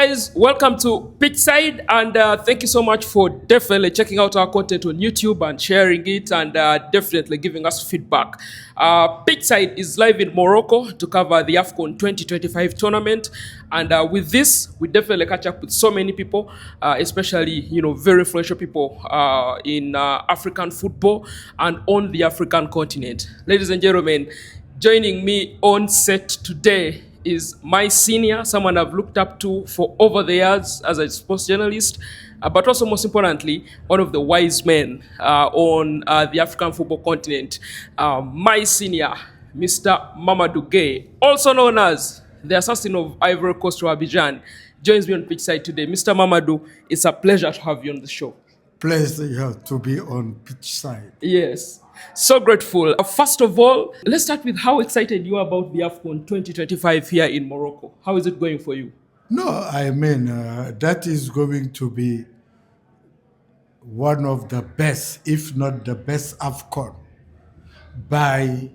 guys, welcome to Pitchside, and thank you so much for definitely checking out our content on YouTube and sharing it, and definitely giving us feedback. Pitchside is live in Morocco to cover the Afcon 2025 tournament, and with this, we definitely catch up with so many people, especially very influential people in African football and on the African continent. Ladies and gentlemen, joining me on set today is my senior, someone I've looked up to for over the years as a sports journalist, but also most importantly, one of the wise men on the African football continent. My senior, Mr. Mamadou Gaye, also known as the assassin of Ivory Coast to Abidjan, joins me on Pitchside today. Mr. Mamadou, it's a pleasure to have you on the show. Pleasure to be on pitch side. Yes. So grateful. First of all, let's start with how excited you are about the Afcon 2025 here in Morocco. How is it going for you? No, I mean, that is going to be one of the best, if not the best Afcon, by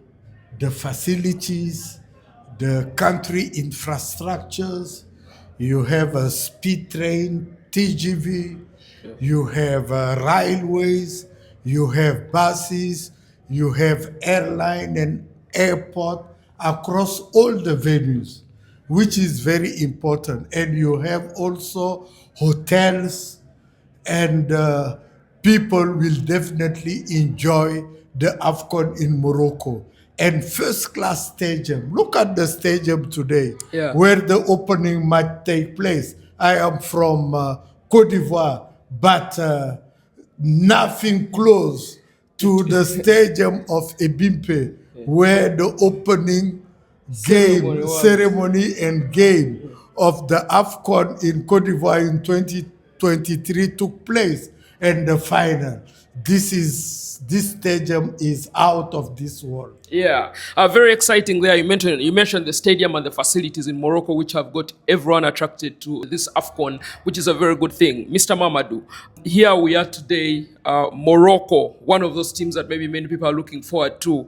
the facilities, the country infrastructures. You have a speed train, TGV, you have railways, you have buses, you have airline and airport across all the venues, which is very important. And you have also hotels, and people will definitely enjoy the Afcon in Morocco. And first class stadium. Look at the stadium today, where the opening might take place. I am from Cote d'Ivoire, but nothing close to the stadium of Ebimpe, where the opening ceremony and game of the Afcon in Cote d'Ivoire in 2023 took place, and the final. This stadium is out of this world. Yeah, very exciting there. You mentioned the stadium and the facilities in Morocco, which have got everyone attracted to this Afcon, which is a very good thing. Mr. Mamadou, here we are today, Morocco, one of those teams that maybe many people are looking forward to.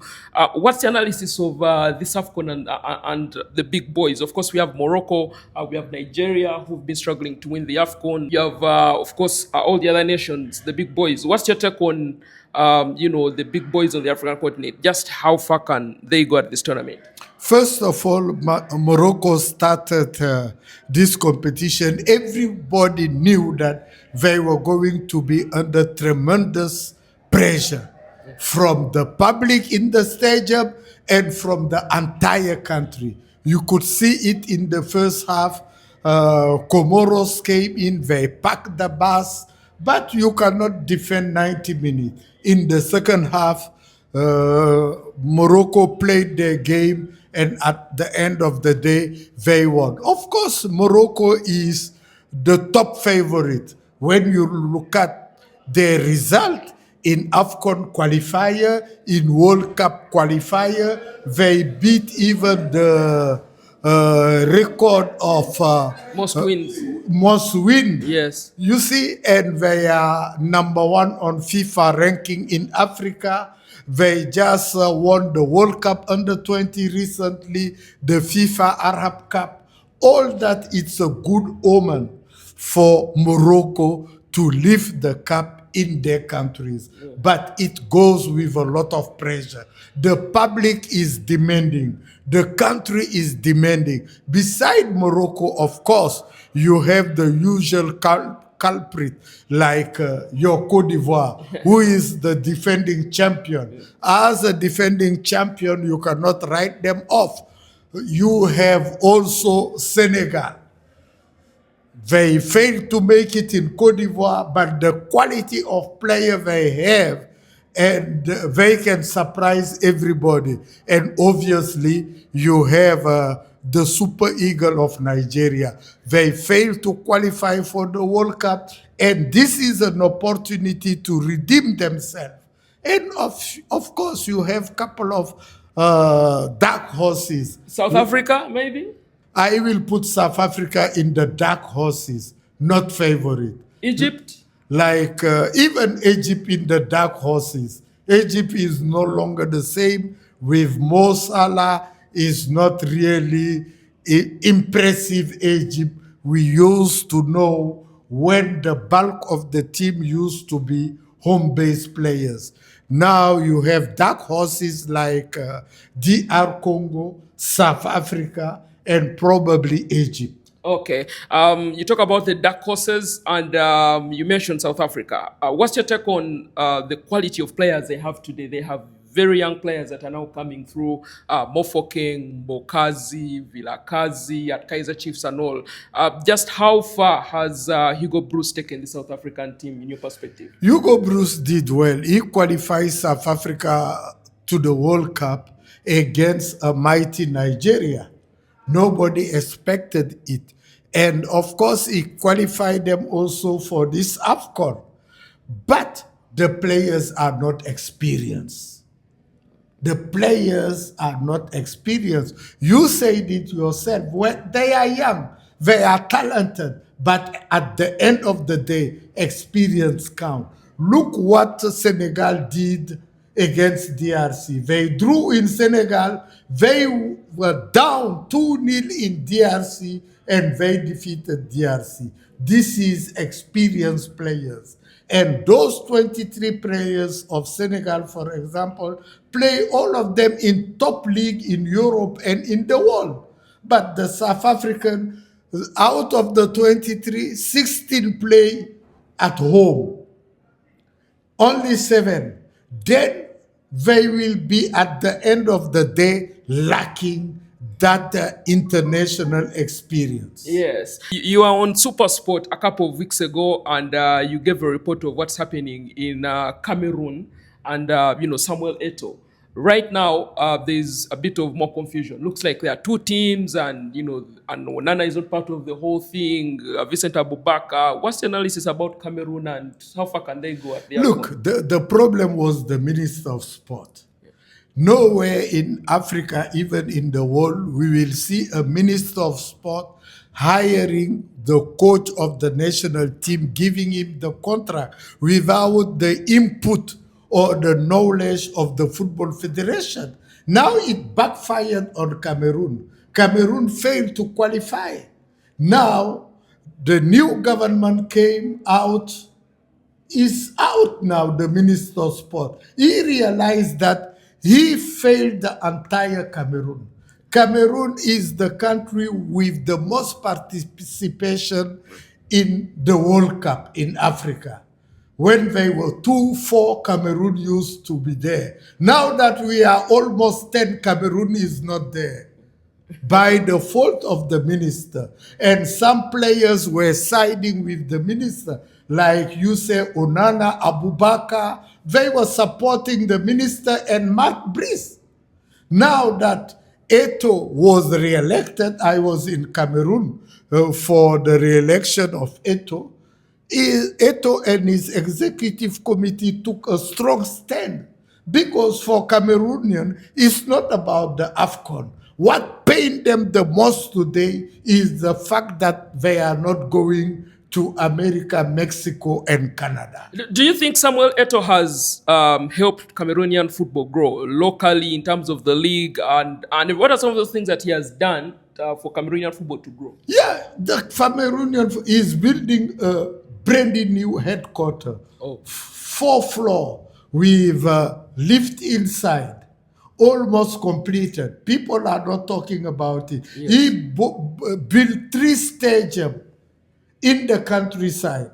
What's the analysis of this Afcon and the big boys? Of course, we have Morocco, we have Nigeria, who've been struggling to win the Afcon. You have, of course, all the other nations, the big boys. What's your take on the big boys on the African continent? Just how far can they go at this tournament? First of all, Morocco started this competition. Everybody knew that they were going to be under tremendous pressure from the public in the stadium and from the entire country. You could see it in the first half. Comoros came in, they packed the bus, but you cannot defend 90 minutes. In the second half, Morocco played their game, and at the end of the day, they won. Of course, Morocco is the top favorite. When you look at their result in Afcon qualifier, in World Cup qualifier, they beat even the record of most wins. Most win. Yes. You see, and they are number one on FIFA ranking in Africa. They just won the World Cup under 20 recently, the FIFA Arab Cup. All that, it's a good omen for Morocco to lift the cup in their countries. Yeah. But it goes with a lot of pressure. The public is demanding. The country is demanding. Beside Morocco, of course, you have the usual culprit like your Cote d'Ivoire, who is the defending champion. As a defending champion, you cannot write them off. You have also Senegal. They failed to make it in Cote d'Ivoire, but the quality of player they have, and they can surprise everybody. And obviously, you have the Super Eagle of Nigeria. They failed to qualify for the World Cup, and this is an opportunity to redeem themselves. And of course, you have a couple of dark horses. South Africa, maybe? I will put South Africa in the dark horses, not favorite. Egypt? Like even Egypt in the dark horses. Egypt is no longer the same with Mo Salah. Is not really impressive Egypt we used to know when the bulk of the team used to be home-based players. Now you have dark horses like DR Congo, South Africa, and probably Egypt. Okay. You talk about the dark horses, and you mentioned South Africa. What's your take on the quality of players they have today? They have very young players that are now coming through, Mofokeng, Bokazi, Vilakazi, at Kaiser Chiefs and all. Just how far has Hugo Bruce taken the South African team in your perspective? Hugo Bruce did well. He qualified South Africa to the World Cup against a mighty Nigeria. Nobody expected it. And of course, he qualified them also for this Afcon. But the players are not experienced. The players are not experienced. You said it yourself. When they are young, they are talented, but at the end of the day, experience counts. Look what Senegal did against DRC. They drew in Senegal. They were down 2-0 in DRC, and they defeated DRC. This is experienced players. And those 23 players of Senegal, for example, play all of them in top league in Europe and in the world. But the South African, out of the 23, 16 play at home. Only 7. Then they will be at the end of the day lacking that international experience. Yes. You are on Supersport a couple of weeks ago, and you gave a report of what's happening in Cameroon and, Samuel Eto'o. Right now, there's a bit of more confusion. Looks like there are two teams, and, and Onana is not part of the whole thing. Vincent Aboubakar. What's the analysis about Cameroon, and how far can they go at the Look, Afcon? the problem was the Minister of Sport. Nowhere in Africa, even in the world, we will see a Minister of Sport hiring the coach of the national team, giving him the contract without the input or the knowledge of the Football Federation. Now it backfired on Cameroon. Cameroon failed to qualify. Now the new government came out, is out now, the Minister of Sport. He realized that he failed the entire Cameroon. Cameroon is the country with the most participation in the World Cup in Africa. When they were 2-4, Cameroon used to be there. Now that we are almost 10, Cameroon is not there. By the fault of the minister. And some players were siding with the minister. Like you say, Onana, Aboubakar, they were supporting the minister and Mark Brice. Now that Eto'o was re-elected, I was in Cameroon for the re-election of Eto'o. Eto'o and his executive committee took a strong stand because for Cameroonian, it's not about the Afcon. What pained them the most today is the fact that they are not going to America, Mexico, and Canada. Do you think Samuel Eto'o has helped Cameroonian football grow locally in terms of the league? And what are some of the things that he has done for Cameroonian football to grow? Yeah, the Cameroonian is building a brand new headquarters. Oh. 4th floor with lift inside. Almost completed. People are not talking about it. Yes. He built 3 stadiums in the countryside.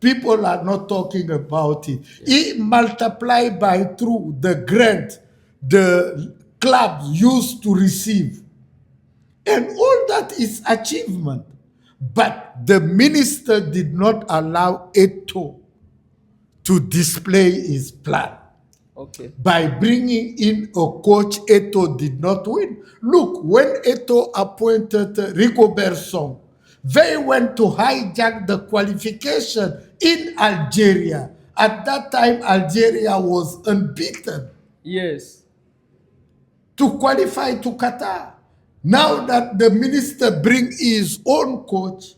People are not talking about it. Yes. He multiplied by 2 the grant the clubs used to receive. And all that is achievement. But the minister did not allow Eto'o to display his plan. Okay. By bringing in a coach, Eto'o did not win. Look, when Eto'o appointed Rigobert Song, they went to hijack the qualification in Algeria. At that time, Algeria was unbeaten. Yes. To qualify to Qatar. Now that the minister bring his own coach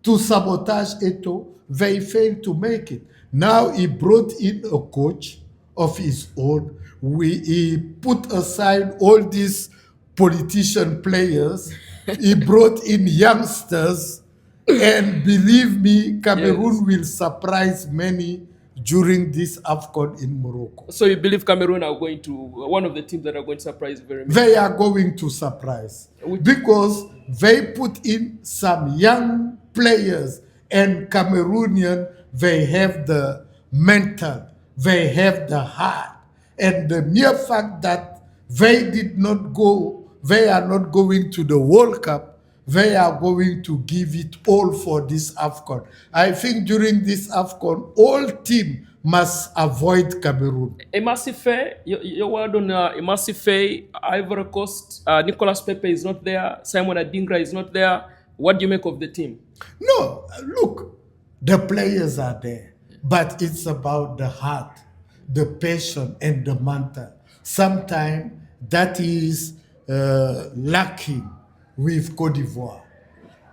to sabotage Eto'o, they failed to make it. Now he brought in a coach of his own. He put aside all these politician players. He brought in youngsters And believe me, Cameroon Yes. will surprise many during this Afcon in Morocco. So you believe Cameroon are going to one of the teams that are going to surprise very many? They are going to surprise because they put in some young players, and Cameroonian, they have the mental, they have the heart, and the mere fact that they did not go, they are not going to the World Cup, they are going to give it all for this AFCON. I think during this AFCON, all team must avoid Cameroon. Motsepe, your word on Motsepe, Ivory Coast, Nicolas Pepe is not there, Simon Adingra is not there. What do you make of the team? No, look, the players are there, but it's about the heart, the passion, and the mental. Sometimes that is lacking with Cote d'Ivoire.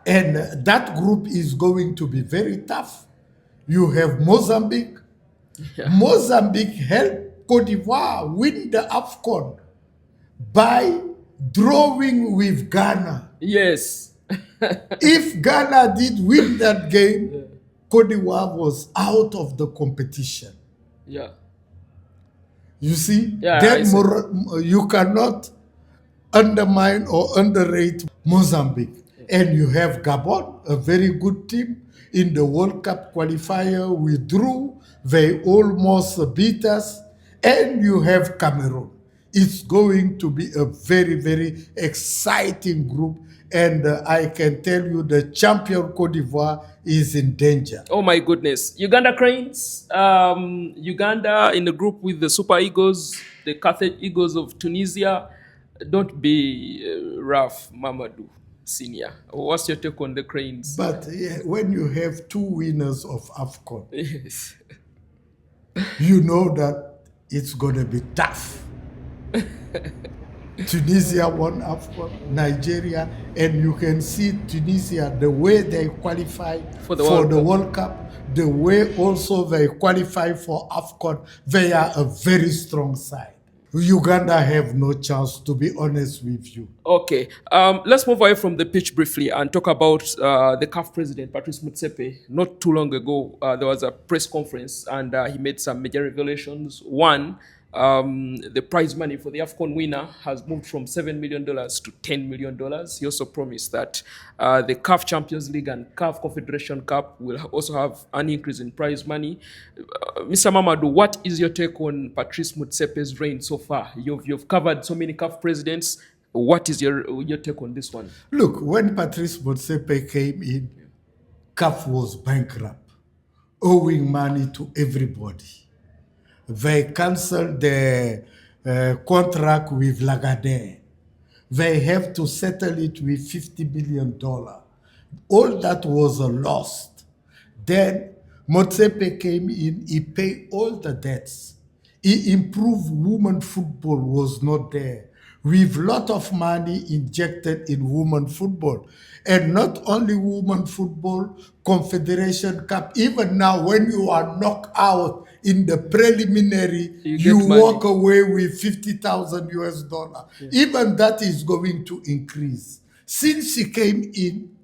And that group is going to be very tough. You have Mozambique. Yeah. Mozambique helped Cote d'Ivoire win the AFCON by drawing with Ghana. Yes. If Ghana did win that game, Cote d'Ivoire was out of the competition. Yeah. You see, Yeah, then you cannot undermine or underrate Mozambique. And you have Gabon, a very good team. In the World Cup qualifier, we drew. They almost beat us. And you have Cameroon. It's going to be a very, very exciting group. And I can tell you the champion Cote d'Ivoire is in danger. Oh my goodness. Uganda Cranes, Uganda in the group with the Super Eagles, the Carthage Eagles of Tunisia. Don't be rough, Mamadou Senior. What's your take on the Cranes? But when you have two winners of Afcon, Yes. you know that it's going to be tough. Tunisia won Afcon, Nigeria, and you can see Tunisia, the way they qualify for the World Cup, the way also they qualify for Afcon, they are a very strong side. Uganda have no chance, to be honest with you. Okay, let's move away from the pitch briefly and talk about the CAF president, Patrice Motsepe. Not too long ago, there was a press conference and he made some major revelations. One, the prize money for the Afcon winner has moved from $7 million to $10 million. He also promised that the CAF Champions League and CAF Confederation Cup will also have an increase in prize money. Mr. Mamadou, what is your take on Patrice Motsepe's reign so far? You've covered so many CAF presidents. What is your take on this one? Look, when Patrice Motsepe came in, CAF was bankrupt, owing money to everybody. They cancelled the contract with Lagardère. They have to settle it with $50 million. All that was lost. Then Motsepe came in, he paid all the debts. He improved women football was not there. With a lot of money injected in women football. And not only women football, Confederation Cup, even now when you are knocked out in the preliminary, you walk away with 50,000 US dollars. Yeah. Even that is going to increase. Since he came in,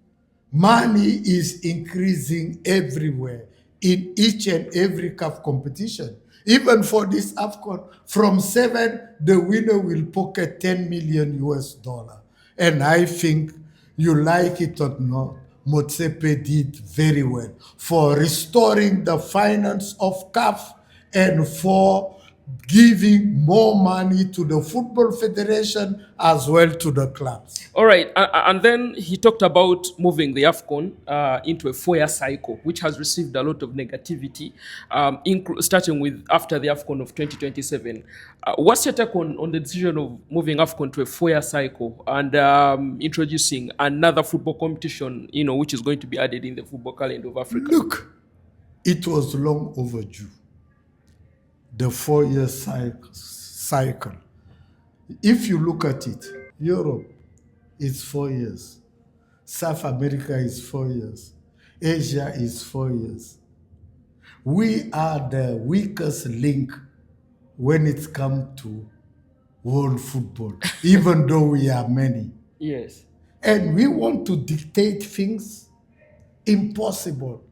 money is increasing everywhere in each and every CAF competition. Even for this AFCON, from 7, the winner will pocket 10 million US dollar. And I think, you like it or not, Motsepe did very well for restoring the finance of CAF and for giving more money to the Football Federation as well to the clubs. All right, and then he talked about moving the AFCON into a 4-year cycle, which has received a lot of negativity, starting with after the AFCON of 2027. What's your take on the decision of moving AFCON to a 4-year cycle and introducing another football competition, which is going to be added in the football calendar of Africa? Look, it was long overdue. The 4-year cycle. If you look at it, Europe is 4 years. South America is 4 years. Asia is 4 years. We are the weakest link when it comes to world football, even though we are many. Yes. And we want to dictate things. Impossible.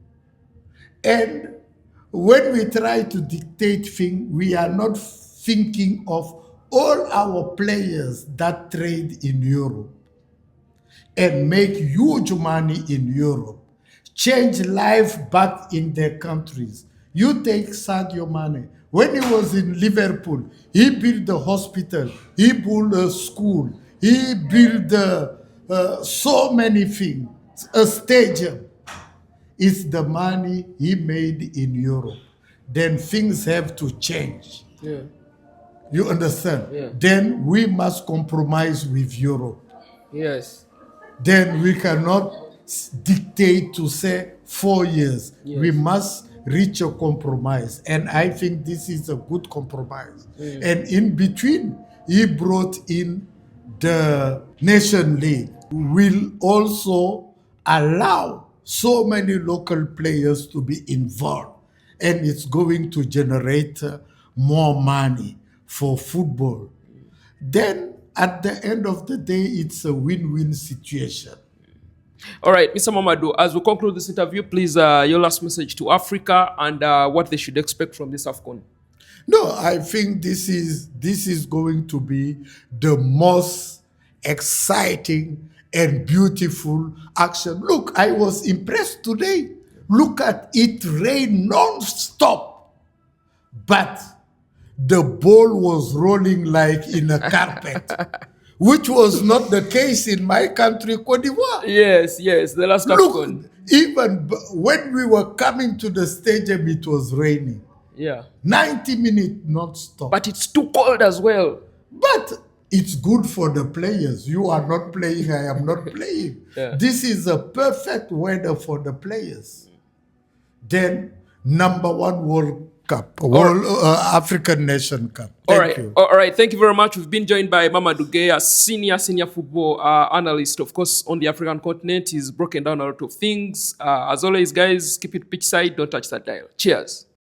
And when we try to dictate things, we are not thinking of all our players that trade in Europe and make huge money in Europe, change life back in their countries. You take Sadio Mane. When he was in Liverpool, he built a hospital, he built a school, he built so many things, a stadium. It's the money he made in Europe. Then things have to change. Yeah. You understand? Yeah. Then we must compromise with Europe. Yes. Then we cannot dictate to say 4 years. Yes. We must reach a compromise. And I think this is a good compromise. And in between, he brought in the Nation League. Will also allow so many local players to be involved. And it's going to generate more money for football. Then at the end of the day, it's a win-win situation. All right, Mr. Mamadou, as we conclude this interview, please, your last message to Africa and what they should expect from this Afcon. No, I think this is going to be the most exciting and beautiful action. Look, I was impressed today. Look at it rain non-stop. But the ball was rolling like in a carpet, which was not the case in my country, Cote d'Ivoire. Yes, the last Look, Afcon. even when we were coming to the stadium, it was raining. Yeah. 90 minutes non-stop. But it's too cold as well. But it's good for the players. You are not playing, I am not playing. Yeah. This is a perfect weather for the players. Then, #1 World Cup, African Nation Cup. Thank you. All right. Thank you very much. We've been joined by Mamadou Gaye, a senior football analyst, of course, on the African continent. He's broken down a lot of things. As always, guys, keep it pitch side. Don't touch that dial. Cheers.